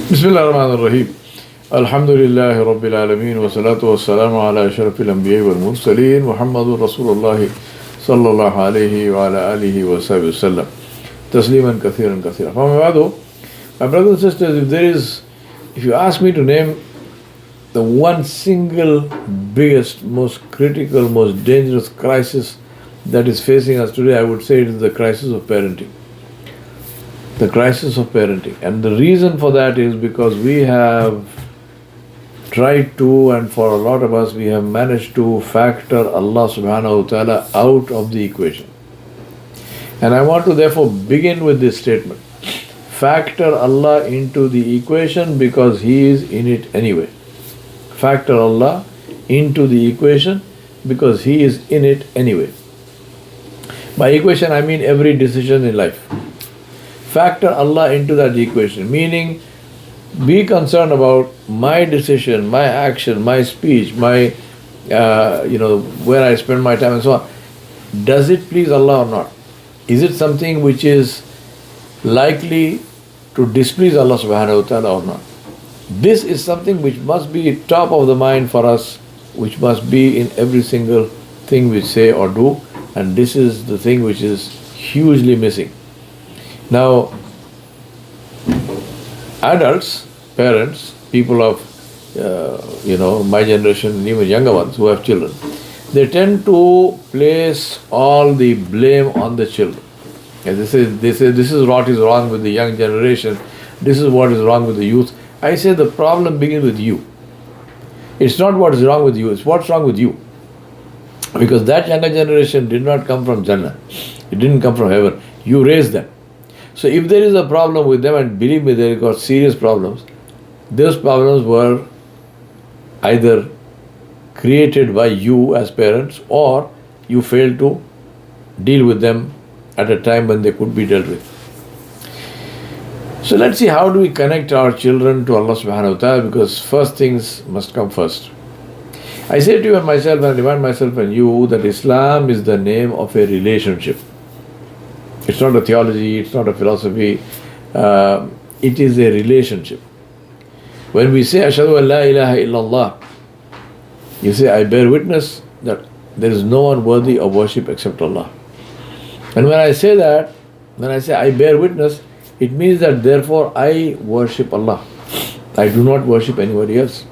Bismillah ar-Rahman ar-Rahim. Alhamdulillahi Rabbil Alameen wa salatu wa salamu ala ashrafil anbiya wal mursaleen Muhammadur Rasulullah sallallahu alayhi wa ala alihi wa sahbihi wa sallam. Tasliman kathiran kathira. My brothers and sisters, if you ask me to name the one single biggest, most critical, most dangerous crisis that is facing us today, I would say it is the crisis of parenting. The crisis of parenting. And the reason for that is because we have tried to, and for a lot of us, we have managed to factor Allah subhanahu wa ta'ala out of the equation. And I want to therefore begin with this statement. Factor Allah into the equation because He is in it anyway. Factor Allah into the equation because He is in it anyway. By equation, I mean every decision in life. Factor Allah into that equation, meaning be concerned about my decision, my action, my speech, my, where I spend my time and so on. Does it please Allah or not? Is it something which is likely to displease Allah subhanahu wa ta'ala or not? This is something which must be top of the mind for us, which must be in every single thing we say or do, and this is the thing which is hugely missing. Now, adults, parents, people of, my generation and even younger ones who have children, they tend to place all the blame on the children. And they say this is what is wrong with the young generation, this is what is wrong with the youth. I say the problem begins with you. It's not what is wrong with you, it's what's wrong with you. Because that younger generation did not come from Jannah. It didn't come from heaven. You raised them. So if there is a problem with them, and believe me, they got serious problems, those problems were either created by you as parents or you failed to deal with them at a time when they could be dealt with. So let's see, how do we connect our children to Allah subhanahu wa ta'ala, because first things must come first. I say to you and myself, and I remind myself and you, that Islam is the name of a relationship. It's not a theology, it's not a philosophy, it is a relationship. When we say, Ashhadu an la ilaha illallah, you say, I bear witness that there is no one worthy of worship except Allah. And when I say that, when I say I bear witness, it means that therefore I worship Allah. I do not worship anybody else.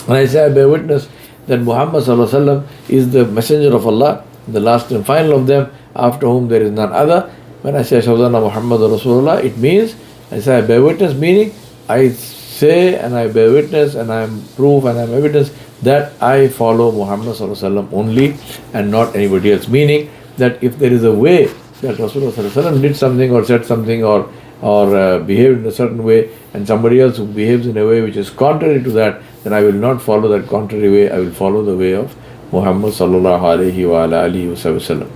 When I say I bear witness that Muhammad sallallahu alaihi wasallam is the messenger of Allah, the last and final of them, after whom there is none other. When I say Ashhadu anna Muhammadur Rasulullah, it means I say I bear witness, meaning I say and I bear witness and I am proof and I am evidence that I follow Muhammad sallallahu alaihi wasallam only and not anybody else. Meaning that if there is a way that Rasulullah sallallahu alaihi wasallam did something or said something or behaved in a certain way, and somebody else who behaves in a way which is contrary to that, then I will not follow that contrary way. I will follow the way of Muhammad sallallahu alaihi wa ala alihi wa sallam.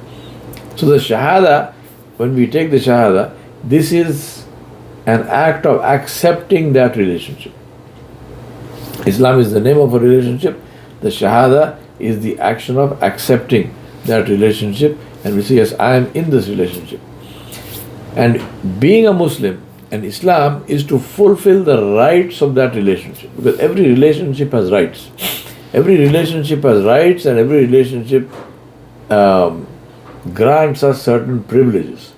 So the Shahada, when we take the Shahada, this is an act of accepting that relationship. Islam is the name of a relationship. The Shahada is the action of accepting that relationship, and we say, yes, I am in this relationship. And being a Muslim and Islam is to fulfill the rights of that relationship, because every relationship has rights. Every relationship has rights, and every relationship grants us certain privileges.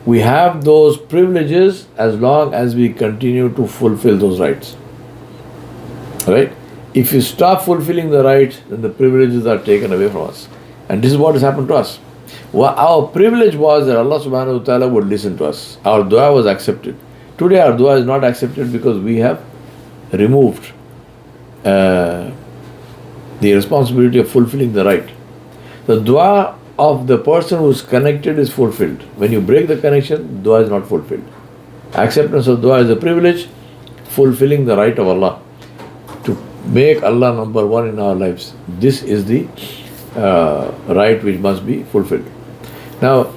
We have those privileges as long as we continue to fulfill those rights. Right? If you stop fulfilling the rights, then the privileges are taken away from us. And this is what has happened to us. Our privilege was that Allah subhanahu wa ta'ala would listen to us. Our dua was accepted. Today our dua is not accepted because we have removed the responsibility of fulfilling the right. The dua of the person who is connected is fulfilled. When you break the connection, dua is not fulfilled. Acceptance of dua is a privilege, fulfilling the right of Allah, to make Allah number one in our lives. This is the right which must be fulfilled. Now,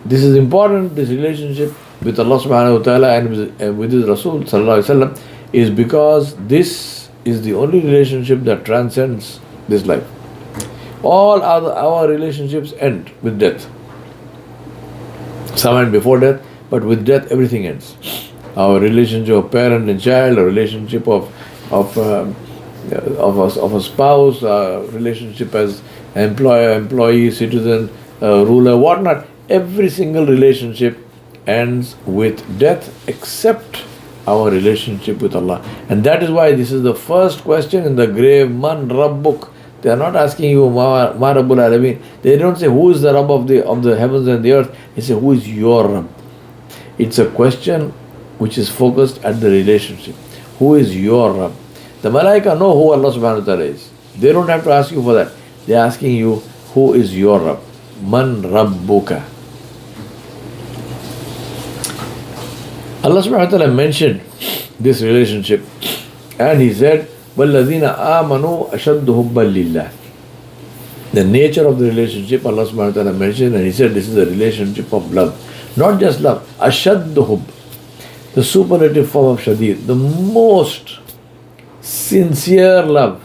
this is important, this relationship with Allah subhanahu wa ta'ala and with His Rasul sallallahu alaihi wasallam, is because this is the only relationship that transcends this life. All our relationships end with death. Some end before death, but with death everything ends. our relationship of parent and child, a relationship of a spouse, a relationship as employer, employee, citizen, ruler, whatnot. Every single relationship ends with death except our relationship with Allah. And that is why this is the first question in the grave, Man Rabbuk. They are not asking you, Ma Rabbul Alameen. They don't say, who is the Rabb of the heavens and the earth? They say, who is your Rabb? It's a question which is focused at the relationship. Who is your Rabb? The Malaika know who Allah subhanahu wa ta'ala is. They don't have to ask you for that. They are asking you, who is your Rabb? Man Rabbuka. Allah subhanahu wa ta'ala mentioned this relationship and He said, وَالَّذِينَ آمَنُوا أَشَدُّ حُبًّا لِلَّهِ. The nature of the relationship Allah subhanahu wa ta'ala mentioned, and He said this is a relationship of love. Not just love, أَشَدُّ حُبًّا. The superlative form of shadid, the most sincere love,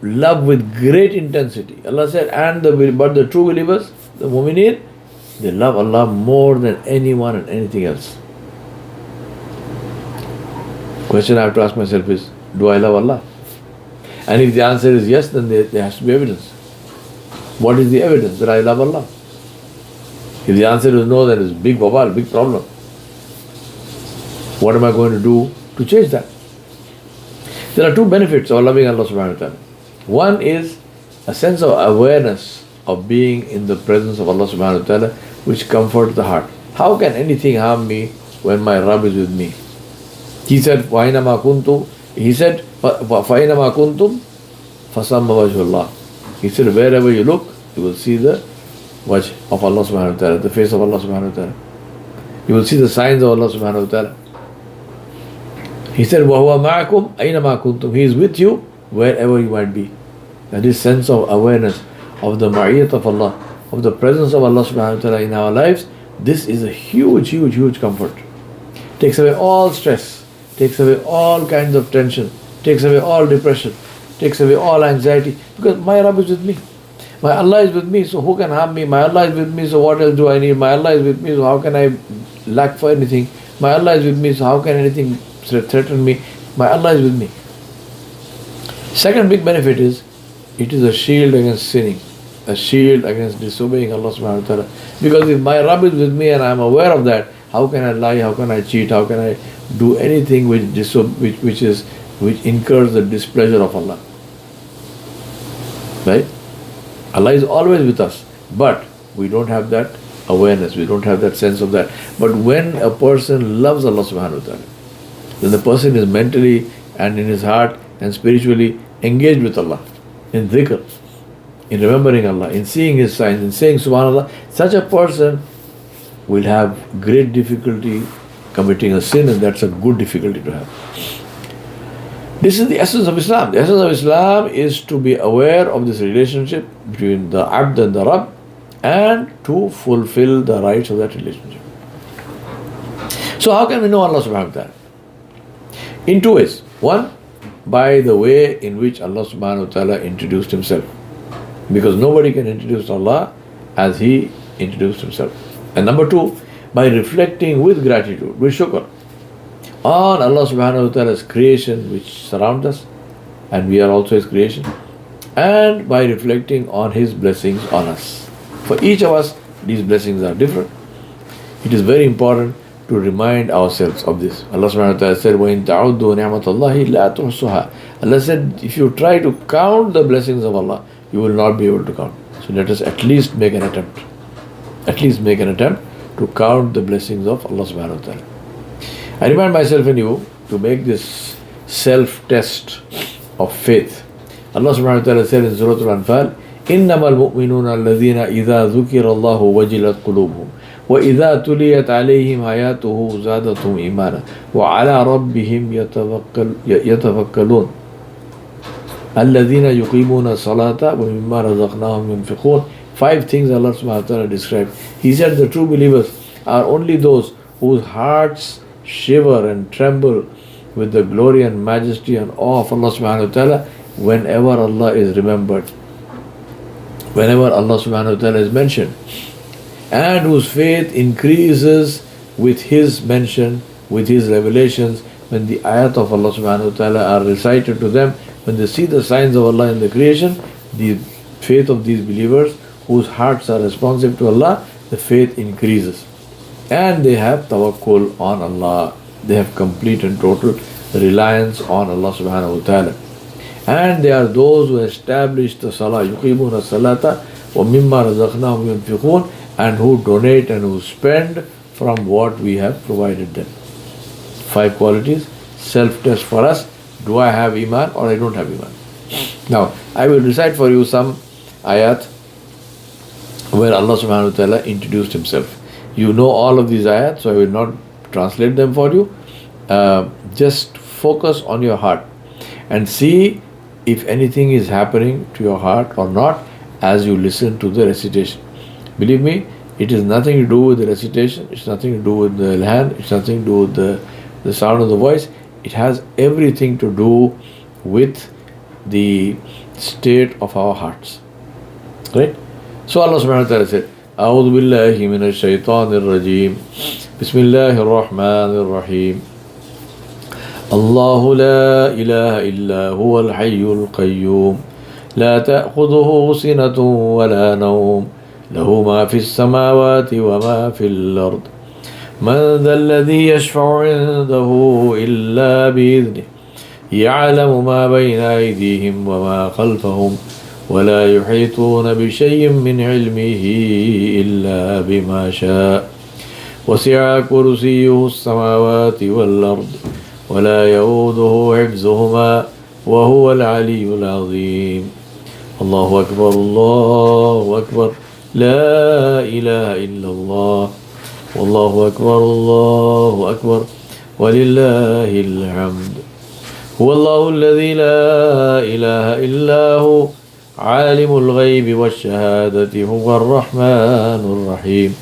love with great intensity. Allah said, but the true believers, the mu'mineen, they love Allah more than anyone and anything else. Question I have to ask myself is, do I love Allah? And if the answer is yes, then there has to be evidence. What is the evidence that I love Allah? If the answer is no, then it's big bawal, big problem. What am I going to do to change that? There are two benefits of loving Allah subhanahu wa ta'ala. One is a sense of awareness of being in the presence of Allah subhanahu wa ta'ala, which comforts the heart. How can anything harm me when my Rabb is with me? He said, فَأَيْنَمَا كُنْتُمْ He said, فَأَيْنَمَا كُنْتُمْ فَسَمَّ وَجْهُ اللَّهِ. He said, wherever you look, you will see the wajh of Allah subhanahu wa ta'ala, the face of Allah subhanahu wa ta'ala. You will see the signs of Allah subhanahu wa ta'ala. He said, وَهُوَ مَعَكُمْ أَيْنَمَا كُنْتُمْ He is with you wherever you might be. That is sense of awareness of the ma'iyat of Allah, of the presence of Allah subhanahu wa ta'ala in our lives. This is a huge, huge, huge comfort. Takes away all stress, takes away all kinds of tension, takes away all depression, takes away all anxiety, because my Rabb is with me. My Allah is with me, so who can harm me? My Allah is with me, so what else do I need? My Allah is with me, so how can I lack for anything? My Allah is with me, so how can anything threaten me? My Allah is with me. Second big benefit is, it is a shield against sinning, a shield against disobeying Allah subhanahu wa ta'ala. Because if my Rabb is with me and I am aware of that, how can I lie? How can I cheat? How can I do anything which incurs the displeasure of Allah? Right? Allah is always with us, but we don't have that awareness, we don't have that sense of that. But when a person loves Allah subhanahu wa ta'ala, then the person is mentally and in his heart and spiritually engaged with Allah, in dhikr, in remembering Allah, in seeing His signs, in saying subhanallah. Such a person will have great difficulty committing a sin, and that's a good difficulty to have. This is the essence of Islam. The essence of Islam is to be aware of this relationship between the Abd and the Rabb, and to fulfill the rights of that relationship. So how can we know Allah subhanahu wa ta'ala? In two ways. One, by the way in which Allah subhanahu wa ta'ala introduced Himself. Because nobody can introduce Allah as He introduced Himself. And number two, by reflecting with gratitude, with shukr, on Allah subhanahu wa ta'ala's creation which surrounds us, and we are also His creation, and by reflecting on His blessings on us. For each of us, these blessings are different. It is very important to remind ourselves of this. Allah subhanahu wa ta'ala said, وَإِن تَعُدُّوا نِعْمَةَ اللَّهِ لَا تُحْصُوهَا. Allah said, if you try to count the blessings of Allah, you will not be able to count. So let us at least make an attempt. At least make an attempt to count the blessings of Allah subhanahu wa ta'ala. I remind myself and you to make this self-test of faith. Allah subhanahu wa ta'ala said in Surah Al-Anfal, إِنَّمَا الْمُؤْمِنُونَ الَّذِينَ إِذَا ذُكِرَ اللَّهُ وَجِلَتْ قُلُوبُهُمْ وَإِذَا تُلِيَتْ عَلَيْهِمْ آيَاتُهُ زَادَتْهُمْ إِيمَانًا وَعَلَى رَبِّهِمْ يَتَوَكَّلُونَ الَّذِينَ يُقِيمُونَ الصَّلَاةَ وَمِمَّا رَزَقْنَاهُمْ يُنْفِقُونَ. 5 things Allah subhanahu wa ta'ala described. He said the true believers are only those whose hearts shiver and tremble with the glory and majesty and awe of Allah subhanahu wa ta'ala whenever Allah is remembered, whenever Allah subhanahu wa ta'ala is mentioned, and whose faith increases with His mention, with His revelations, when the ayat of Allah subhanahu wa ta'ala are recited to them, when they see the signs of Allah in the creation, the faith of these believers whose hearts are responsive to Allah, the faith increases. And they have tawakkul on Allah. They have complete and total reliance on Allah subhanahu wa ta'ala. And they are those who establish the salah, yuqimuna salata wa mimma razaqnahum yunfiqun, and who donate and who spend from what we have provided them. 5 qualities, self-test for us. Do I have iman or I don't have iman? Now, I will recite for you some ayat where Allah subhanahu wa ta'ala introduced Himself. You know all of these ayat, so I will not translate them for you. Just focus on your heart and see if anything is happening to your heart or not as you listen to the recitation. Believe me, it has nothing to do with the recitation, it's nothing to do with the ilhan, it's nothing to do with the sound of the voice. It has everything to do with the state of our hearts. Right? So Allah subhanahu wa ta'ala said, أعوذ بالله من الشيطان الرجيم بسم الله الرحمن الرحيم الله لا إله إلا هو الحي القيوم لا تأخذه سنة ولا نوم له ما في السماوات وما في الأرض من ذا الذي يشفع عنده إلا بإذنه يعلم ما بين أيديهم وما خلفهم ولا يحيطون بشيء من علمه إلا بما شاء وسع كرسيه السماوات والأرض ولا يؤوده حفظهما وهو العلي العظيم الله أكبر الله أكبر لا إله إلا الله والله أكبر الله أكبر ولله الحمد هو الله الذي لا إله إلا هو عالم الغيب والشهادة هو الرحمن الرحيم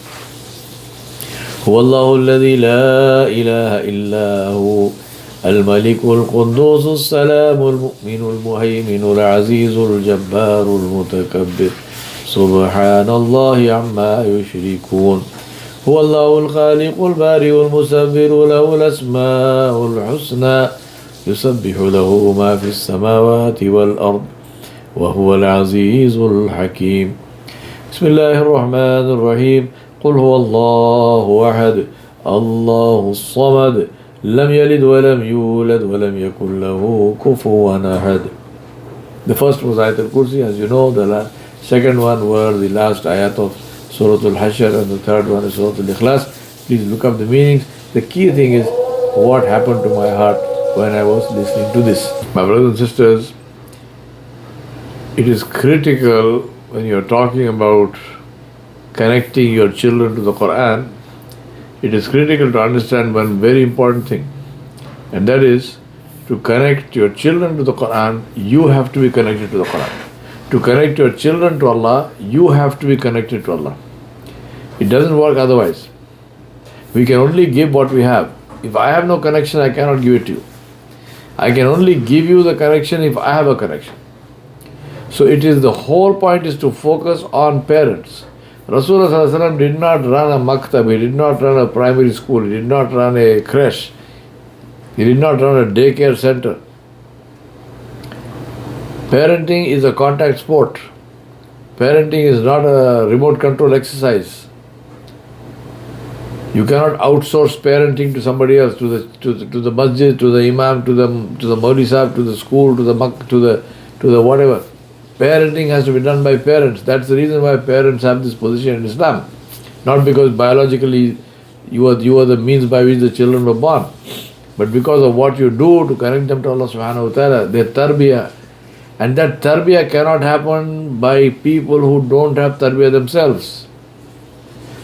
هو الله الذي لا إله إلا هو الملك القدوس السلام المؤمن المهيمن العزيز الجبار المتكبر سبحان الله عما يشركون هو الله الخالق البارئ المصور له الأسماء الحسنى يسبح له ما في السماوات والأرض وهو العزيز الحكيم بسم الله الرحمن الرحيم قل هو الله أحد الله الصمد لم يلد ولم يولد ولم يكن له كفوا أحد. The first was Ayat al-Kursi, as you know. The second one were the last ayat of Surah al-Hashr, and the third one is Surah al-Ikhlas. Please look up the meanings. The key thing is what happened to my heart when I was listening to this. My brothers and sisters, it is critical when you are talking about connecting your children to the Quran. It is critical to understand one very important thing, and that is to connect your children to the Quran, you have to be connected to the Quran. To connect your children to Allah, you have to be connected to Allah. It doesn't work otherwise. We can only give what we have. If I have no connection, I cannot give it to you. I can only give you the connection if I have a connection. So it is the whole point is to focus on parents. Rasulullah did not run a maktab, he did not run a primary school, he did not run a creche, he did not run a daycare center. Parenting is a contact sport. Parenting is not a remote control exercise. You cannot outsource parenting to somebody else, to the masjid, to the imam, to the mauli sahib, to the school, to the whatever. Parenting has to be done by parents. That's the reason why parents have this position in Islam. Not because biologically you are the means by which the children were born, but because of what you do to connect them to Allah subhanahu wa ta'ala, their tarbiyah. And that tarbiyah cannot happen by people who don't have tarbiyah themselves.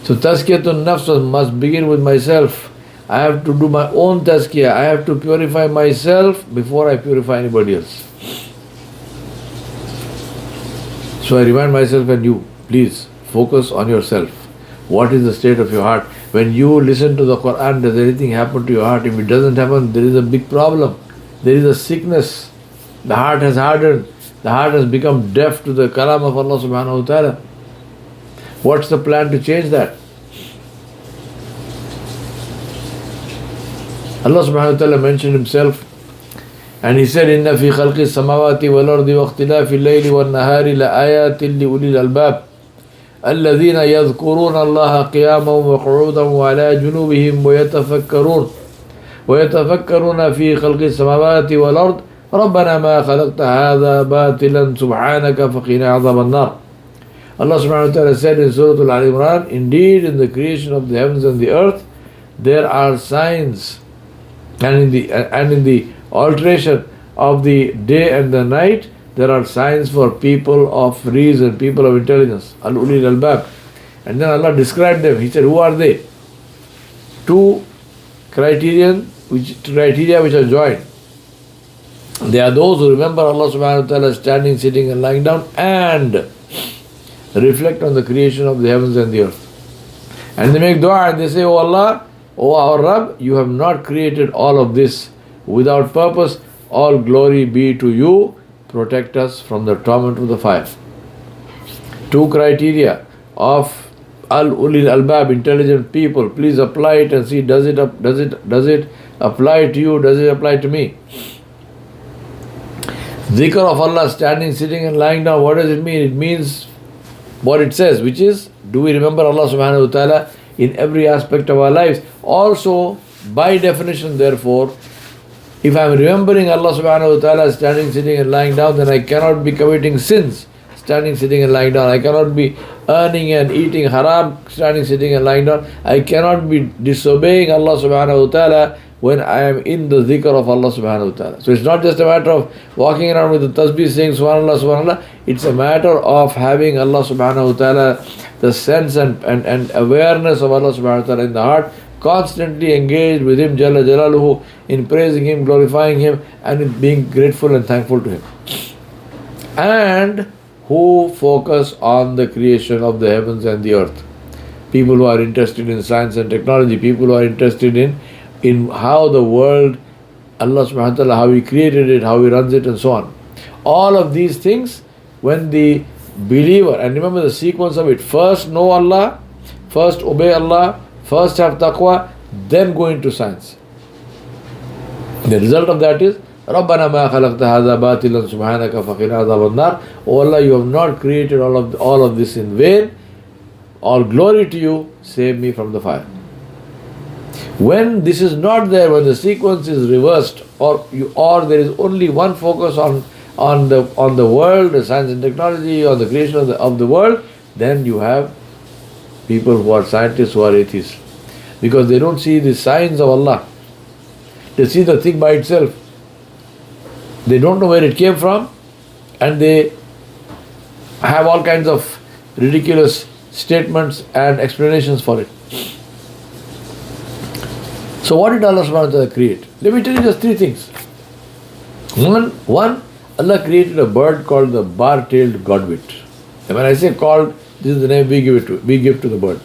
So tazkiyatun nafs must begin with myself. I have to do my own tazkiyah. I have to purify myself before I purify anybody else. So I remind myself and you, please focus on yourself. What is the state of your heart? When you listen to the Quran, does anything happen to your heart? If it doesn't happen, there is a big problem. There is a sickness. The heart has hardened. The heart has become deaf to the kalam of Allah subhanahu wa ta'ala. What's the plan to change that? Allah subhanahu wa ta'ala mentioned himself and he said, Inna fi khalqi samawati wal ardi wa ikhtilafi al-layli wal nahari la ayatin li ulil albab الذين يذكرون الله قياما وقعودا وعلى جنوبهم ويتفكرون في خلق السماوات والأرض ربنا ما خلقت هذا باطلا سبحانك فقنا عذاب النار. Allah subhanahu wa ta'ala said in Surah Al-Imran, indeed in the creation of the heavens and the earth there are signs, and in the alteration of the day and the night there are signs for people of reason, people of intelligence, al-ulil albab. And then Allah described them. He said, who are they? Two criteria which are joined. They are those who remember Allah subhanahu wa ta'ala standing, sitting and lying down and reflect on the creation of the heavens and the earth. And they make dua and they say, Oh Allah, O our Rabb, you have not created all of this without purpose. All glory be to you. Protect us from the torment of the fire. Two criteria of al-ulil albab, intelligent people. Please apply it and see, does it apply to you? Does it apply to me? Dhikr of Allah, standing, sitting and lying down, what does it mean? It means what it says, which is, do we remember Allah subhanahu wa ta'ala in every aspect of our lives? Also, by definition, therefore, if I am remembering Allah subhanahu wa ta'ala standing, sitting and lying down, then I cannot be committing sins standing, sitting and lying down. I cannot be earning and eating haram standing, sitting and lying down. I cannot be disobeying Allah subhanahu wa ta'ala when I am in the dhikr of Allah subhanahu wa ta'ala. So it's not just a matter of walking around with the tasbih saying subhanallah, subhanallah. It's a matter of having Allah subhanahu wa ta'ala, the sense and awareness of Allah subhanahu wa ta'ala in the heart, constantly engaged with Him Jalla Jalaluhu, in praising Him, glorifying Him, and in being grateful and thankful to Him. And who focus on the creation of the heavens and the earth. People who are interested in science and technology, people who are interested in how the world, Allah subhanahu wa ta'ala, how He created it, how He runs it and so on. All of these things, when the believer, and remember the sequence of it, first know Allah, first obey Allah, first have taqwa, then go into science. The result of that is, رَبَّنَا مَا خَلَقْتَ هَذَا بَاطِلًا سُبْحَانَكَ فَقِنَا عَذَابَ النَّارِ. Oh Allah, you have not created all of this in vain. All glory to you, save me from the fire. When this is not there, when the sequence is reversed, or there is only one focus on the world, the science and technology, on the creation of the world, then you have people who are scientists, who are atheists. Because they don't see the signs of Allah. They see the thing by itself. They don't know where it came from, and they have all kinds of ridiculous statements and explanations for it. So what did Allah subhanahu wa ta'ala create? Let me tell you just three things. One, Allah created a bird called the bar-tailed godwit. And when I say called, this is the name we give to the bird.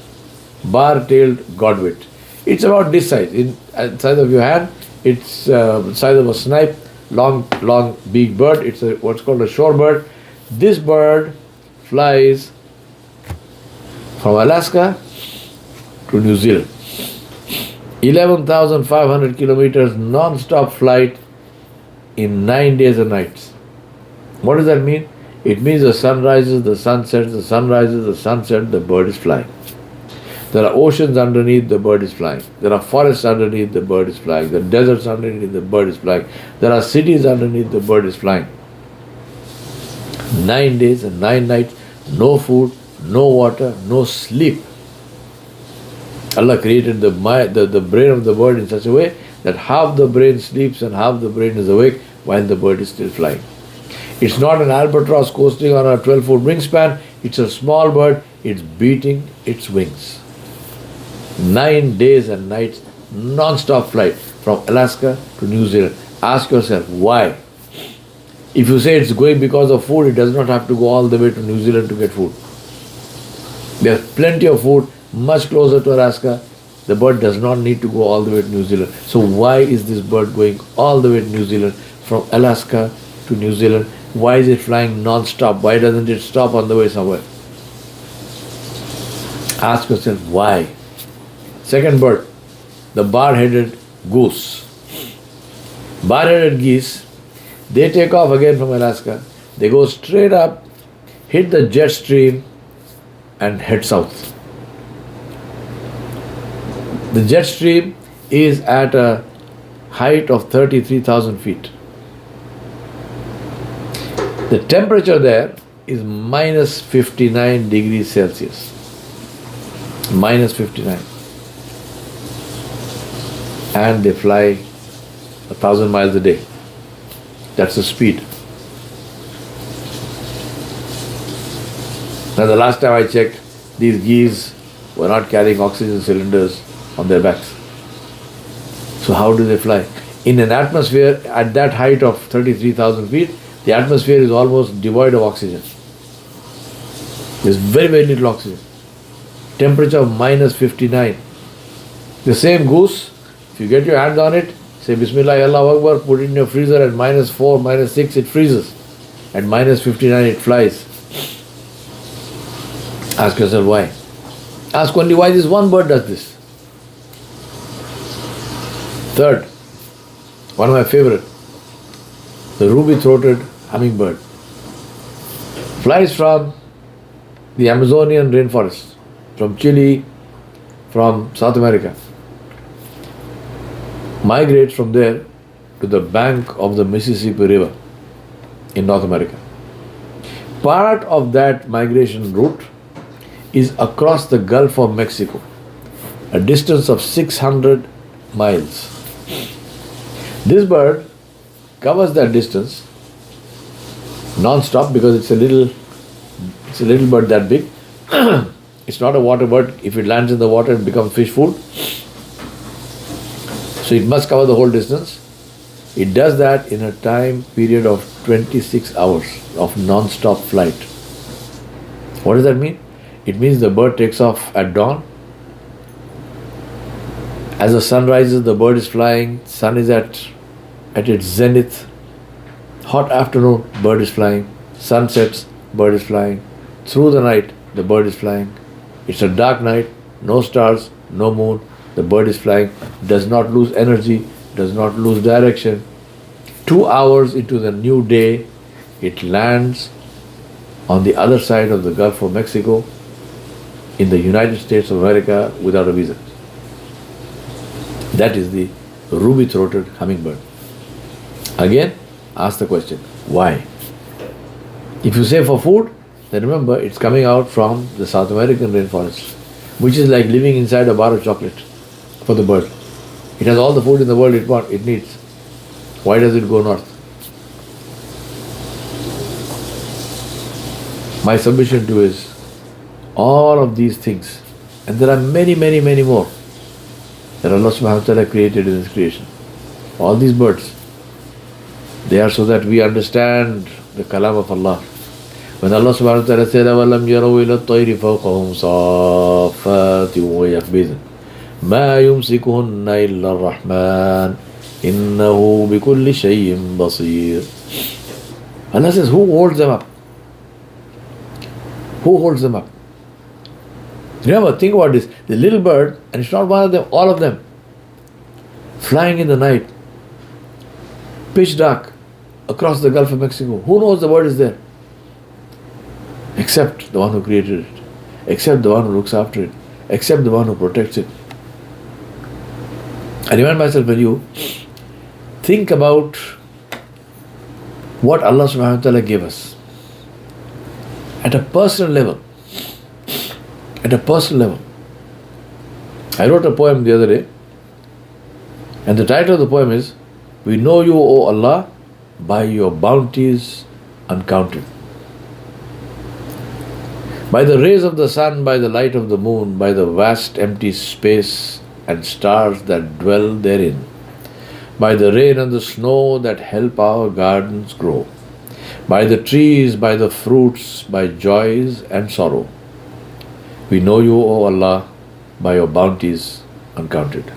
Bar-tailed godwit. It's about this size. In the size of your hand, it's the size of a snipe, long big bird. It's what's called a shorebird. This bird flies from Alaska to New Zealand. 11,500 kilometers non-stop flight in 9 days and nights. What does that mean? It means the sun rises, the sun sets, the sun rises, the sun sets, the bird is flying. There are oceans underneath, the bird is flying. There are forests underneath, the bird is flying. There are deserts underneath, the bird is flying. There are cities underneath, the bird is flying. 9 days and 9 nights, no food, no water, no sleep. Allah created the brain of the bird in such a way that half the brain sleeps and half the brain is awake while the bird is still flying. It's not an albatross coasting on a 12-foot wingspan. It's a small bird. It's beating its wings. 9 days and nights, non-stop flight from Alaska to New Zealand. Ask yourself, why? If you say it's going because of food, it does not have to go all the way to New Zealand to get food. There's plenty of food much closer to Alaska. The bird does not need to go all the way to New Zealand. So why is this bird going all the way to New Zealand, from Alaska to New Zealand? Why is it flying non-stop? Why doesn't it stop on the way somewhere? Ask yourself why. Second bird, the bar-headed goose. Bar-headed geese, they take off again from Alaska. They go straight up, hit the jet stream, and head south. The jet stream is at a height of 33,000 feet. The temperature there is minus 59 degrees Celsius. Minus 59. And they fly 1,000 miles a day. That's the speed. Now the last time I checked, these geese were not carrying oxygen cylinders on their backs. So how do they fly? In an atmosphere at that height of 33,000 feet, the atmosphere is almost devoid of oxygen. There's very, very little oxygen. Temperature of minus 59. The same goose, if you get your hands on it, say Bismillah, Allah Akbar, put it in your freezer at minus 4, minus 6, it freezes. At minus 59, it flies. Ask yourself why. Ask only why this one bird does this. Third, one of my favorite, the ruby-throated hummingbird. Flies from the Amazonian rainforest, from Chile, from South America. Migrates from there to the bank of the Mississippi River in North America. Part of that migration route is across the Gulf of Mexico, a distance of 600 miles. This bird covers that distance non-stop because it's a little bird that big. It's not a water bird. If it lands in the water, it becomes fish food. So it must cover the whole distance. It does that in a time period of 26 hours of non-stop flight. What does that mean? It means the bird takes off at dawn. As the sun rises, the bird is flying. Sun is at its zenith. Hot afternoon, bird is flying. Sun sets, bird is flying. Through the night, the bird is flying. It's a dark night, no stars, no moon. The bird is flying, does not lose energy, does not lose direction. 2 hours into the new day, it lands on the other side of the Gulf of Mexico in the United States of America without a visa. That is the ruby-throated hummingbird. Again, ask the question, why? If you say for food, then remember it's coming out from the South American rainforest, which is like living inside a bar of chocolate for the bird. It has all the food in the world it needs. Why does it go north? My submission to you is all of these things, and there are many, many, many more that Allah subhanahu wa ta'ala created in His creation. All these birds, they are so that we understand the kalam of Allah. When Allah subhanahu wa ta'ala said, أَوَلَمْ يَرَوْا إِلَى الطَّيْرِ فَوْقَهُمْ صَافَّاتٍ وَيَقْبِضْنَ مَا يُمْسِكُهُنَّ إِلَّا الرَّحْمَنُ إِنَّهُ بِكُلِّ شَيْءٍ بَصِيرٌ. Allah says, who holds them up? Who holds them up? Remember, think about this. The little bird, and it's not one of them, all of them, flying in the night, pitch dark, across the Gulf of Mexico. Who knows the bird is there? Except the one who created it, except the one who looks after it, except the one who protects it. I remind myself, when you think about what Allah subhanahu wa ta'ala gave us at a personal level, I wrote a poem the other day, and the title of the poem is, We know you, O Allah, by your bounties uncounted. By the rays of the sun, by the light of the moon, by the vast empty space and stars that dwell therein, by the rain and the snow that help our gardens grow, by the trees, by the fruits, by joys and sorrow. We know you, O Allah, by your bounties uncounted.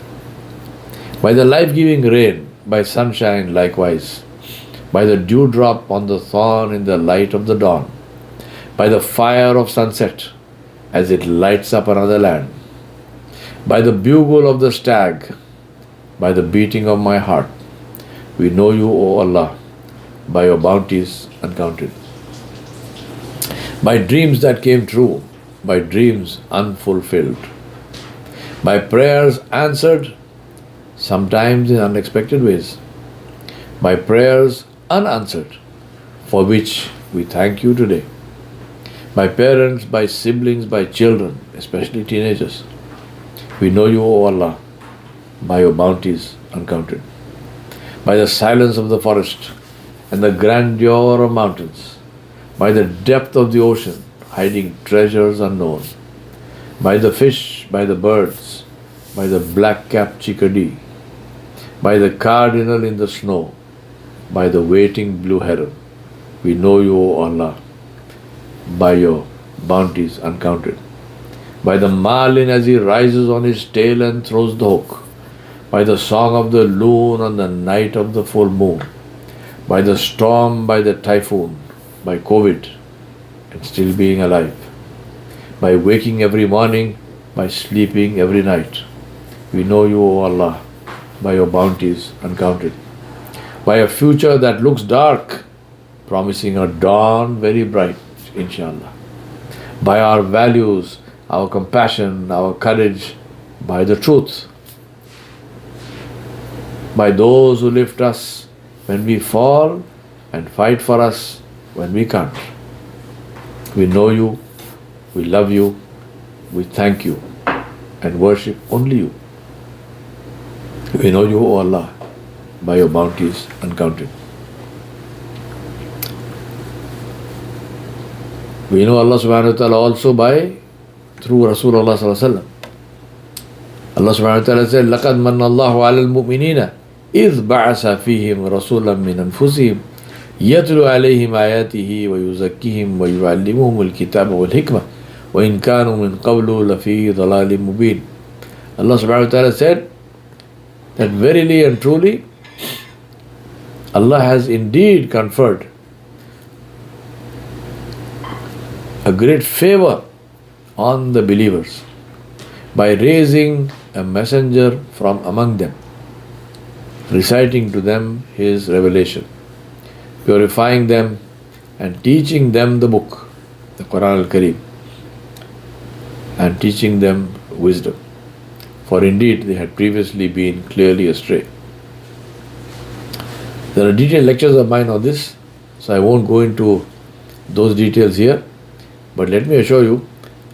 By the life-giving rain, by sunshine likewise, by the dewdrop on the thorn in the light of the dawn, by the fire of sunset as it lights up another land, by the bugle of the stag, by the beating of my heart, We know you, O Allah, by your bounties uncounted. By dreams that came true, by dreams unfulfilled, by prayers answered, sometimes in unexpected ways, by prayers unanswered, for which we thank you today, by parents, by siblings, by children, especially teenagers. We know you, O Allah, by your bounties uncounted, by the silence of the forest and the grandeur of mountains, by the depth of the ocean, hiding treasures unknown, by the fish, by the birds, by the black-capped chickadee, by the cardinal in the snow, by the waiting blue heron. We know you, O Allah, by your bounties uncounted, by the marlin as he rises on his tail and throws the hook, by the song of the loon on the night of the full moon, by the storm, by the typhoon, by COVID and still being alive, by waking every morning, by sleeping every night. We know you, O Allah, by your bounties uncounted, by a future that looks dark, promising a dawn very bright, inshallah, by our values, our compassion, our courage, by the truth, by those who lift us when we fall and fight for us when we can't. We know you, we love you, we thank you and worship only you. We know you, O Allah, by your bounties uncounted. We know Allah subhanahu wa ta'ala also through Rasulullah sallallahu alaihi wasallam. Allah subhanahu wa ta'ala said, لَقَدْ مَنَّ اللَّهُ عَلَى الْمُؤْمِنِينَ إِذْ بَعَثَ فِيهِمْ رَسُولًا مِّنْ أَنفُسِهِمْ يَتْلُو عَلَيْهِمْ آيَاتِهِ وَيُزَكِّيهِمْ وَيُعَلِّمُهُمُ الْكِتَابَ وَالْحِكْمَةَ وَإِنْ كَانُوا مِنْ قَبْلُ لَفِي ضَلَالٍ مُبِينٍ. Allah subhanahu wa ta'ala said that verily and truly Allah has indeed conferred a great favor on the believers by raising a messenger from among them, reciting to them his revelation, purifying them and teaching them the book, the Quran al-Kareem, and teaching them wisdom. For indeed they had previously been clearly astray. There are detailed lectures of mine on this, so I won't go into those details here. But let me assure you,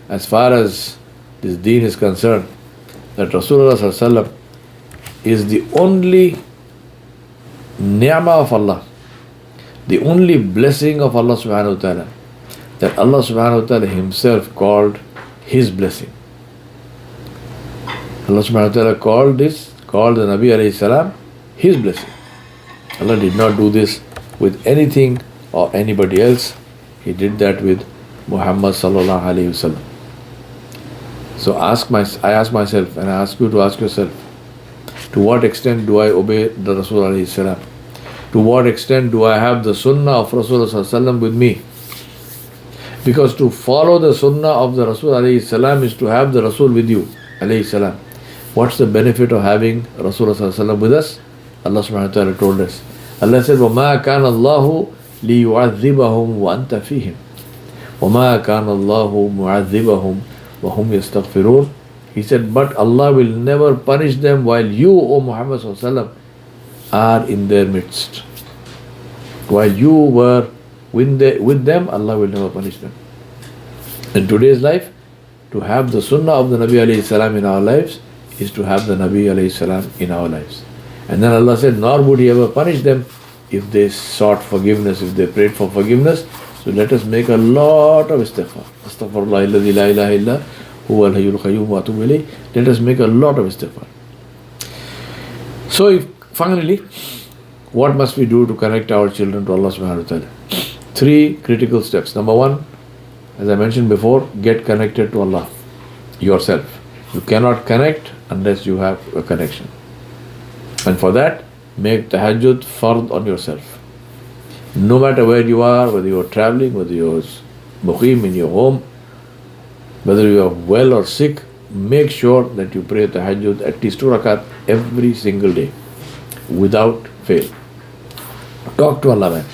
as far as this deen is concerned, that Rasulullah sallallahu alaihi wasallam is the only ni'mah of Allah, the only blessing of Allah subhanahu wa ta'ala, that Allah subhanahu wa ta'ala himself called his blessing. Allah subhanahu wa ta'ala called the Nabi alayhi salam his blessing. Allah did not do this with anything or anybody else. He did that with Muhammad sallallahu alayhi wasallam. So I ask myself, and I ask you to ask yourself, to what extent do I obey the Rasul alayhi salam? To what extent do I have the sunnah of Rasulullah sallallahu alayhi wasallam with me? Because to follow the sunnah of the Rasul alayhi salam is to have the Rasul with you alayhi salam. What's the benefit of having Rasulullah sallallahu alayhi wasallam with us? Allah subhanahu wa ta'ala told us. Allah said, وَمَا كَانَ اللَّهُ لِيُعَذِّبَهُمْ وَأَنْتَ فِيهِمْ وَمَا كَانَ اللَّهُ مُعَذِّبَهُمْ وَهُمْ يَسْتَغْفِرُونَ. He said, but Allah will never punish them while you, O Muhammad sallallahu alaihi wasallam, are in their midst. While you were with them, Allah will never punish them. In today's life, to have the sunnah of the Nabi alayhi salam in our lives is to have the Nabi alayhi salam in our lives. And then Allah said, nor would He ever punish them if they sought forgiveness, if they prayed for forgiveness. So let us make a lot of istighfar. Astaghfirullah alladhi la ilaha illa huwa al-hayyul qayyum wa atubu ilayh. Let us make a lot of istighfar. So finally, what must we do to connect our children to Allah subhanahu wa ta'ala? 3 critical steps. Number 1, as I mentioned before, get connected to Allah yourself. You cannot connect unless you have a connection. And for that, make tahajjud fard on yourself. No matter where you are, whether you are traveling, whether you are muqim in your home, whether you are well or sick, make sure that you pray tahajjud at least 2 rakat every single day, without fail. Talk to Allah, man.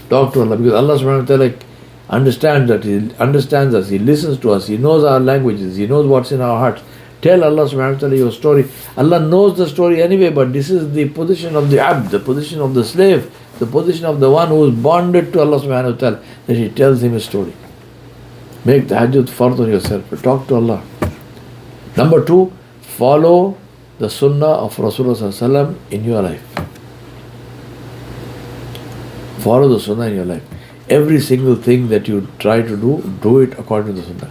Talk to Allah, because Allah subhanahu wa ta'ala understands that, He understands us, He listens to us, He knows our languages, He knows what's in our hearts. Tell Allah subhanahu wa ta'ala your story. Allah knows the story anyway, but this is the position of the abd, the position of the slave, the position of the one who is bonded to Allah subhanahu wa ta'ala, that He tells him his story. Make the tahajjud fard on yourself, but talk to Allah. Number 2, follow the sunnah of Rasulullah sallallahu alaihi wasallam in your life. Follow the sunnah in your life. Every single thing that you try to do it according to the sunnah.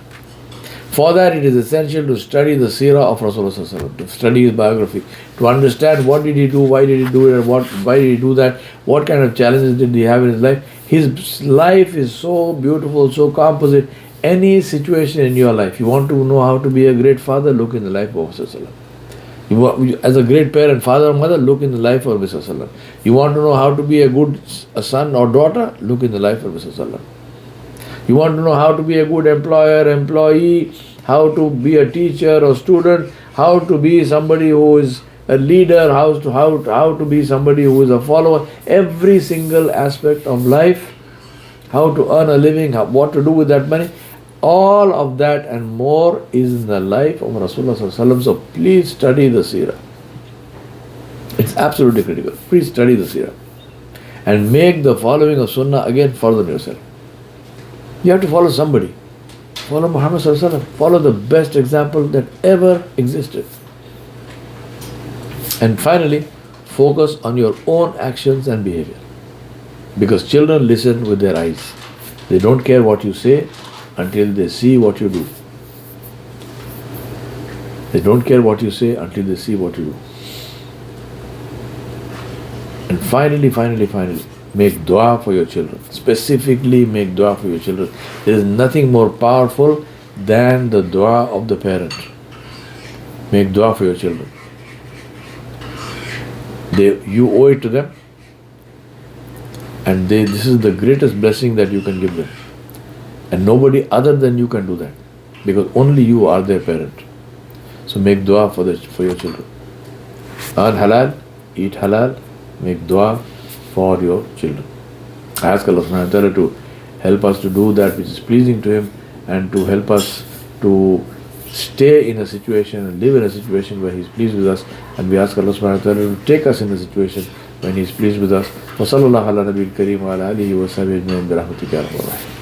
For that, it is essential to study the seerah of Rasulullah sallallahu alaihi wasallam, to study his biography, to understand what did he do, why did he do it, and why did he do that, what kind of challenges did he have in his life. His life is so beautiful, so composite. Any situation in your life, you want to know how to be a great father, look in the life of Rasulullah. As a great parent, father or mother, look in the life of Rasulullah. You want to know how to be a good son or daughter, look in the life of Rasulullah. You want to know how to be a good employer, employee, how to be a teacher or student, how to be somebody who is a leader, how to be somebody who is a follower. Every single aspect of life, how to earn a living, what to do with that money, all of that and more is in the life of Rasulullah sallallahu alaihi wasallam. So please study the seerah. It's absolutely critical. Please study the seerah. And make the following of sunnah again further yourself. You have to follow somebody. Follow Muhammad sallallahu alaihi wasallam. Follow the best example that ever existed. And finally, focus on your own actions and behavior. Because children listen with their eyes. They don't care what you say until they see what you do. They don't care what you say until they see what you do. And finally, make dua for your children. Specifically, make dua for your children. There is nothing more powerful than the dua of the parent. Make dua for your children. You owe it to them. And this is the greatest blessing that you can give them. And nobody other than you can do that. Because only you are their parent. So make dua for your children. Earn halal, eat halal, make dua for your children. I ask Allah subhanahu wa ta'ala to help us to do that which is pleasing to Him, and to help us to stay in a situation and live in a situation where He is pleased with us. And we ask Allah subhanahu wa ta'ala to take us in a situation when He is pleased with us. وصلى الله على نبي الكريم وعلى آله وصحبه أجمعين برحمتك يا رب العالمين.